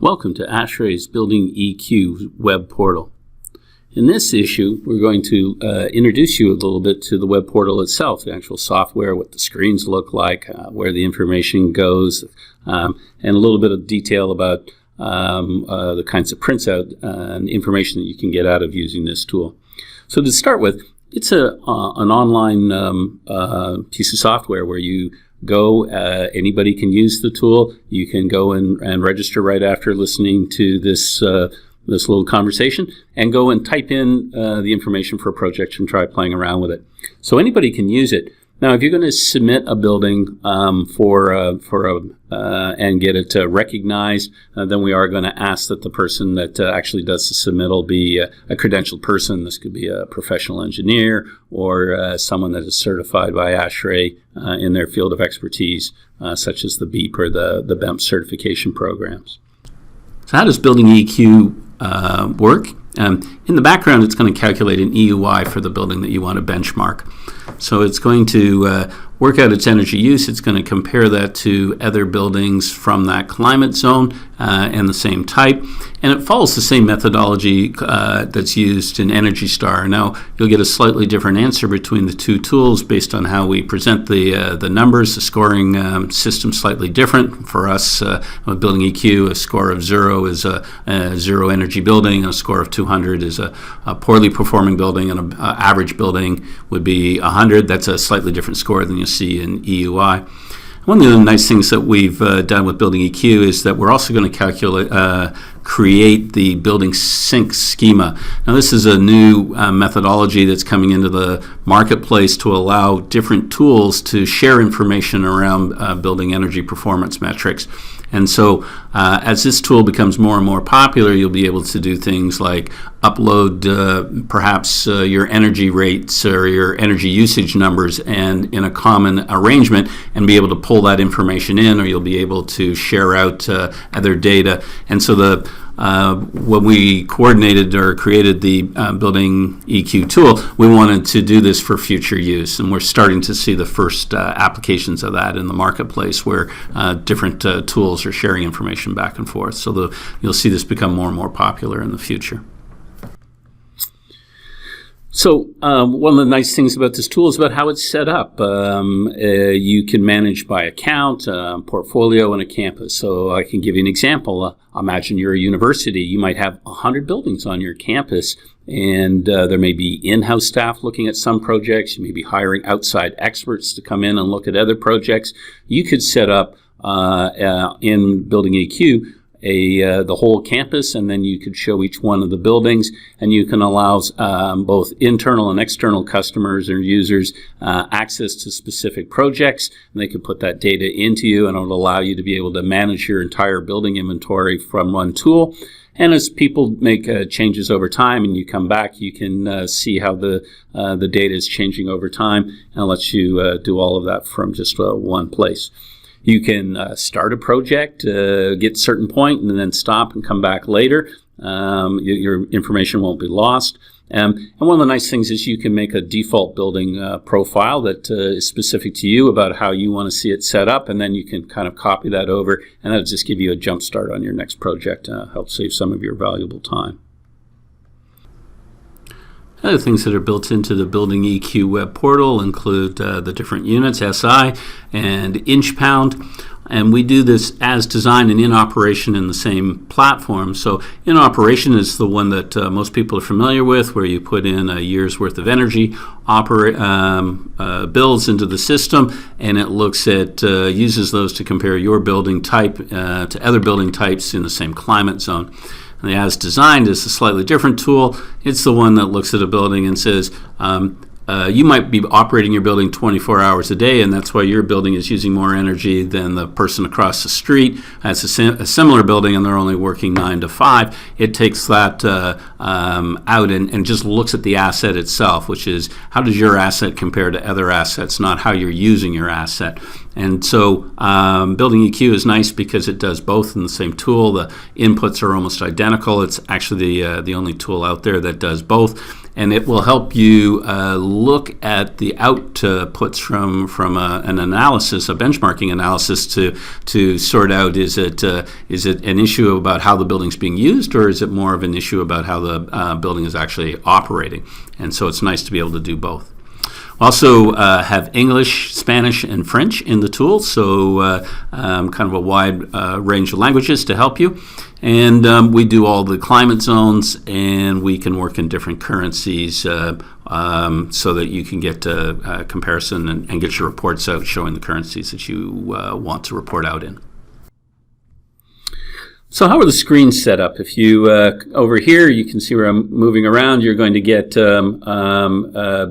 Welcome to ASHRAE's Building EQ web portal. In this issue, we're going to introduce you a little bit to the web portal itself, the actual software, what the screens look like, where the information goes, and a little bit of detail about the kinds of prints out and information that you can get out of using this tool. So to start with, it's an online piece of software where you go, anybody can use the tool. You can go and register right after listening to this little conversation and go and type in the information for a project and try playing around with it. So anybody can use it. Now, if you're going to submit a building and get it recognized, then we are going to ask that the person that actually does the submittal be a credentialed person. This could be a professional engineer or someone that is certified by ASHRAE in their field of expertise, such as the BEEP or the BEMP certification programs. So how does Building EQ work? In the background, it's going to calculate an EUI for the building that you want to benchmark. So it's going to work out its energy use. It's going to compare that to other buildings from that climate zone and the same type. And it follows the same methodology that's used in Energy Star. Now, you'll get a slightly different answer between the two tools based on how we present the numbers. The scoring system slightly different. For us, with Building EQ, a score of 0 is a zero energy building, and a score of 200 is a poorly performing building, and an average building would be 100. That's a slightly different score than you see in EUI. One of the nice things that we've done with Building EQ is that we're also going to create the building sync schema. Now, this is a new methodology that's coming into the marketplace to allow different tools to share information around building energy performance metrics. And so as this tool becomes more and more popular, you'll be able to do things like upload perhaps your energy rates or your energy usage numbers and in a common arrangement and be able to pull that information in, or you'll be able to share out other data. And so when we coordinated or created the Building EQ tool, we wanted to do this for future use, and we're starting to see the first applications of that in the marketplace where different tools are sharing information back and forth. So you'll see this become more and more popular in the future. So one of the nice things about this tool is about how it's set up. You can manage by account, portfolio, and a campus. So I can give you an example. Imagine you're a university. You might have 100 buildings on your campus, and there may be in-house staff looking at some projects. You may be hiring outside experts to come in and look at other projects. You could set up in Building EQ the whole campus, and then you could show each one of the buildings, and you can allow both internal and external customers or users access to specific projects, and they can put that data into you, and it'll allow you to be able to manage your entire building inventory from one tool. And as people make changes over time and you come back, you can see how the data is changing over time, and it lets you do all of that from just one place. You can start a project, get a certain point, and then stop and come back later. Your information won't be lost. And one of the nice things is you can make a default building profile that is specific to you about how you want to see it set up, and then you can kind of copy that over, and that'll just give you a jump start on your next project, help save some of your valuable time. Other things that are built into the Building EQ web portal include the different units, SI and inch pound. And we do this as designed and in operation in the same platform. So in operation is the one that most people are familiar with, where you put in a year's worth of energy bills into the system, and it looks at uses those to compare your building type to other building types in the same climate zone. And the as designed is a slightly different tool. It's the one that looks at a building and says, you might be operating your building 24 hours a day, and that's why your building is using more energy than the person across the street has a similar building and they're only working 9 to 5. It takes that out and just looks at the asset itself, which is how does your asset compare to other assets, not how you're using your asset. And so Building EQ is nice because it does both in the same tool. The inputs are almost identical. It's actually the only tool out there that does both. and it will help you look at the outputs from an analysis, a benchmarking analysis, to sort out is it an issue about how the building's being used, or is it more of an issue about how the building is actually operating? And so it's nice to be able to do both. Also have English, Spanish, and French in the tool, so kind of a wide range of languages to help you. And we do all the climate zones, and we can work in different currencies so that you can get a comparison and get your reports out showing the currencies that you want to report out in. So how are the screens set up? If you, over here, you can see where I'm moving around, you're going to get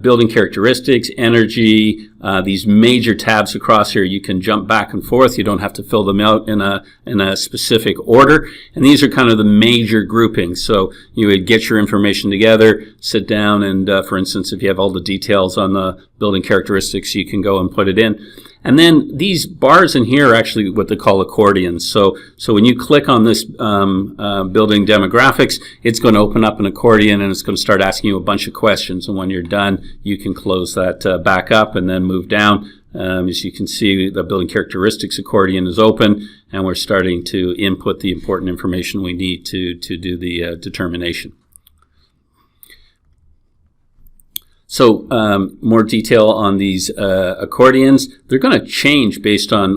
building characteristics, energy, these major tabs across here. You can jump back and forth. You don't have to fill them out in a specific order. And these are kind of the major groupings. So you would get your information together, sit down, and for instance, if you have all the details on the building characteristics, you can go and put it in. And then these bars in here are actually what they call accordions. So when you click on this building demographics, it's going to open up an accordion and it's going to start asking you a bunch of questions. And when you're done, you can close that back up and then move down. As you can see, the building characteristics accordion is open, and we're starting to input the important information we need to do the determination. So more detail on these accordions. They're going to change based on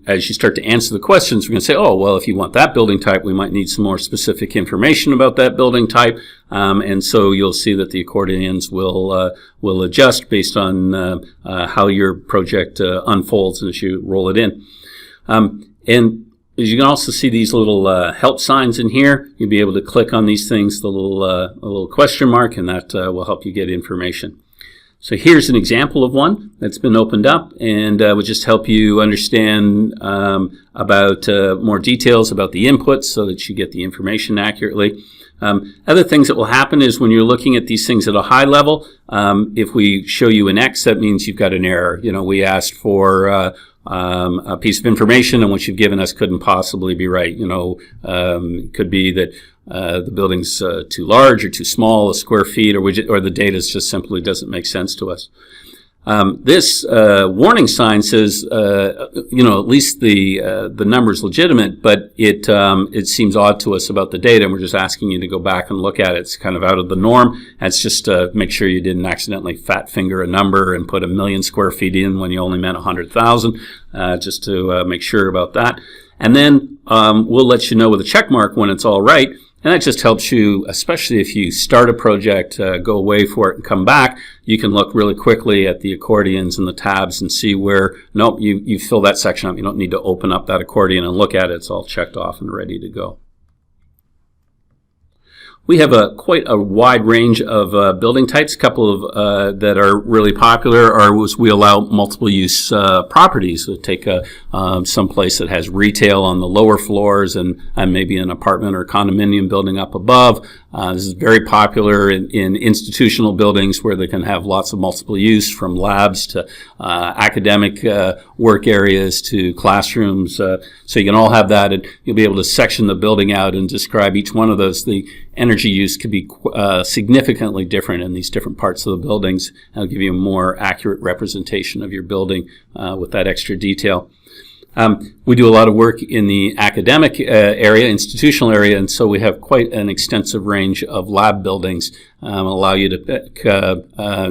as you start to answer the questions. We're going to say, oh, well, if you want that building type, we might need some more specific information about that building type. And so you'll see that the accordions will adjust based on how your project unfolds as you roll it in. And as you can also see these little help signs in here, you'll be able to click on these things, the little question mark, and that will help you get information. So here's an example of one that's been opened up, and will just help you understand about more details about the inputs so that you get the information accurately. Other things that will happen is when you're looking at these things at a high level, if we show you an X, that means you've got an error. You know, we asked for a piece of information, and what you've given us couldn't possibly be right. You know, it could be that the building's too large or too small, a square feet, or the data just simply doesn't make sense to us. This warning sign says, you know, at least the number's legitimate, but it seems odd to us about the data, and we're just asking you to go back and look at it. It's kind of out of the norm. And it's just to make sure you didn't accidentally fat finger a number and put 1 million square feet in when you only meant 100,000, just to make sure about that. And then we'll let you know with a check mark when it's all right. And that just helps you, especially if you start a project, go away for it and come back, you can look really quickly at the accordions and the tabs and see where, nope, you fill that section up. You don't need to open up that accordion and look at it. It's all checked off and ready to go. We have quite a wide range of building types. A couple of that are really popular are we allow multiple use properties. So take some place that has retail on the lower floors and maybe an apartment or condominium building up above. This is very popular in institutional buildings where they can have lots of multiple use, from labs to academic work areas to classrooms. So you can all have that, and you'll be able to section the building out and describe each one of those. The energy use could be significantly different in these different parts of the buildings. I'll give you a more accurate representation of your building with that extra detail. We do a lot of work in the academic area, institutional area, and so we have quite an extensive range of lab buildings. Allow you to pick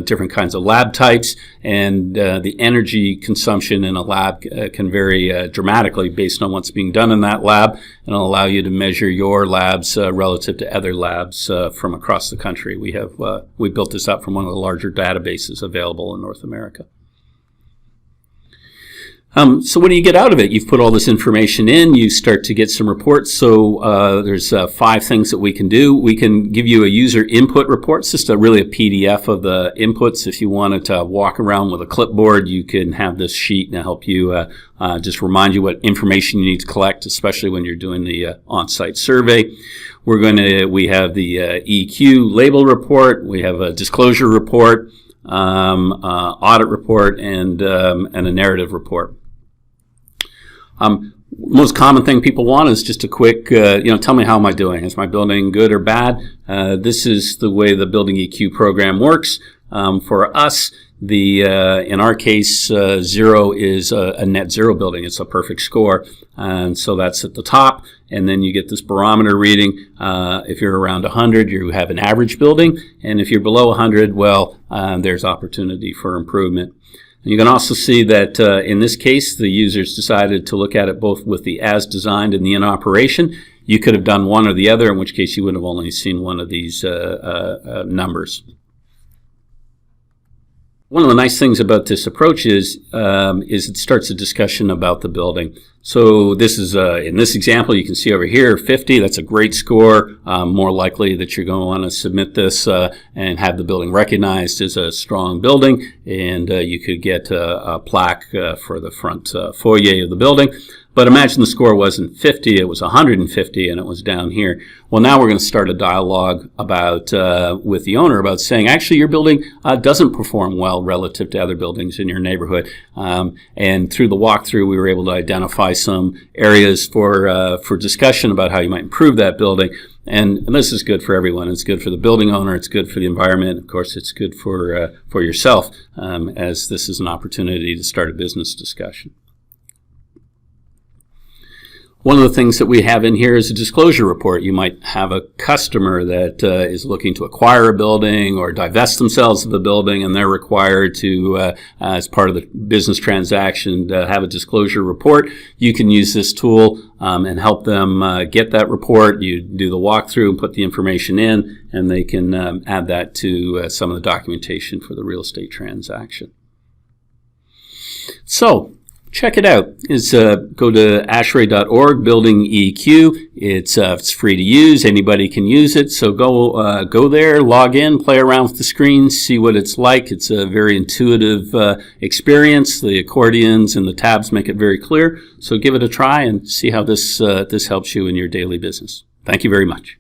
different kinds of lab types, and the energy consumption in a lab can vary dramatically based on what's being done in that lab, and it'll allow you to measure your labs relative to other labs from across the country. We built this up from one of the larger databases available in North America. So what do you get out of it? You've put all this information in, you start to get some reports. So there's 5 things that we can do. We can give you a user input report. It's just really a PDF of the inputs. If you wanted to walk around with a clipboard, you can have this sheet and help you just remind you what information you need to collect, especially when you're doing the on-site survey. We have the EQ label report. We have a disclosure report, audit report, and a narrative report. Most common thing people want is just a quick, tell me how am I doing? Is my building good or bad? This is the way the Building EQ program works. For us, in our case, 0 is a net zero building. It's a perfect score. And so that's at the top. And then you get this barometer reading. If you're around 100, you have an average building. And if you're below 100, well, there's opportunity for improvement. And you can also see that in this case, the users decided to look at it both with the as designed and the in operation. You could have done one or the other, in which case you would have only seen one of these numbers. One of the nice things about this approach is it starts a discussion about the building. So this is, in this example, you can see over here, 50. That's a great score. More likely that you're going to want to submit this and have the building recognized as a strong building. And you could get a plaque for the front foyer of the building. But imagine the score wasn't 50, it was 150, and it was down here. Well, now we're going to start a dialogue about with the owner about saying, actually, your building doesn't perform well relative to other buildings in your neighborhood. And through the walkthrough, we were able to identify some areas for discussion about how you might improve that building. And this is good for everyone. It's good for the building owner. It's good for the environment. Of course, it's good for yourself, as this is an opportunity to start a business discussion. One of the things that we have in here is a disclosure report. You might have a customer that is looking to acquire a building or divest themselves of a building, and they're required to, as part of the business transaction, to have a disclosure report. You can use this tool and help them get that report. You do the walkthrough and put the information in, and they can add that to some of the documentation for the real estate transaction. So, check it out. Go to ashray.org, Building EQ. It's free to use. Anybody can use it. So go there, log in, play around with the screen, see what it's like. It's a very intuitive experience. The accordions and the tabs make it very clear. So give it a try and see how this helps you in your daily business. Thank you very much.